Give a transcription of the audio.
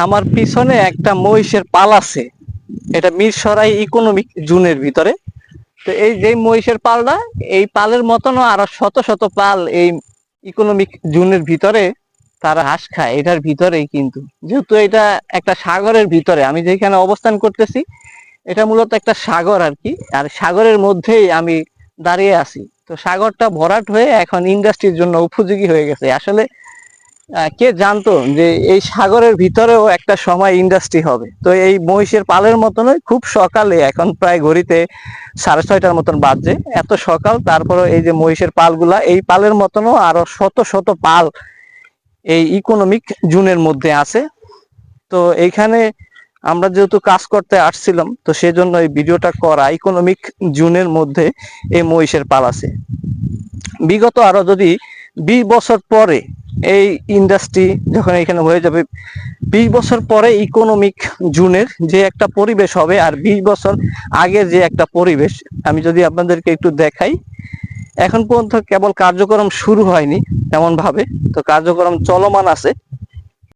আমার পিছনে একটা মহিষের পাল আছে, এটা মিরসরাই ইকোনমিক জোনের ভিতরে। তো এই যে মহিষের পালটা, এই পালের মতনও আরো শত শত পাল এই ইকোনমিক জোনের ভিতরে তারা ঘাস খায়, এটার ভিতরেই। কিন্তু যেহেতু এটা একটা সাগরের ভিতরে, আমি যেখানে অবস্থান করতেছি এটা মূলত একটা সাগর আর কি, আর সাগরের মধ্যেই আমি দাঁড়িয়ে আছি। তো সাগরটা ভরাট হয়ে এখন ইন্ডাস্ট্রির জন্য উপযোগী হয়ে গেছে আসলে। কে জানতো যে এই সাগরের ভিতরেও একটা সময় ইন্ডাস্ট্রি হবে। তো এই মহিষের পালের মতনই খুব সকালে, এখন প্রায় ঘড়িতে 6:30টার মতন বাজছে, এত সকাল, তারপরে এই যে মহিষের পালগুলা, এই পালের মতনও আরো শত শত পাল এই ইকোনমিক জোনের মধ্যে আছে। তো এইখানে আমরা যেহেতু কাজ করতে আসছিলাম, তো সেজন্য এই ভিডিওটা করা। ইকোনমিক জোনের মধ্যে এই মহিষের পাল আছে। বিগত আরো যদি 20 বছর পরে এই ইন্ডাস্ট্রি যখন এখানে হয়ে যাবে, 20 বছর পরে ইকোনমিক জোনের যে একটা পরিবেশ হবে, আর 20 বছর আগের যে একটা পরিবেশ, আমি যদি আপনাদেরকে একটু দেখাই। এখন পর্যন্ত কেবল কার্যক্রম শুরু হয়নি এমন ভাবে, তো কার্যক্রম চলমান আছে।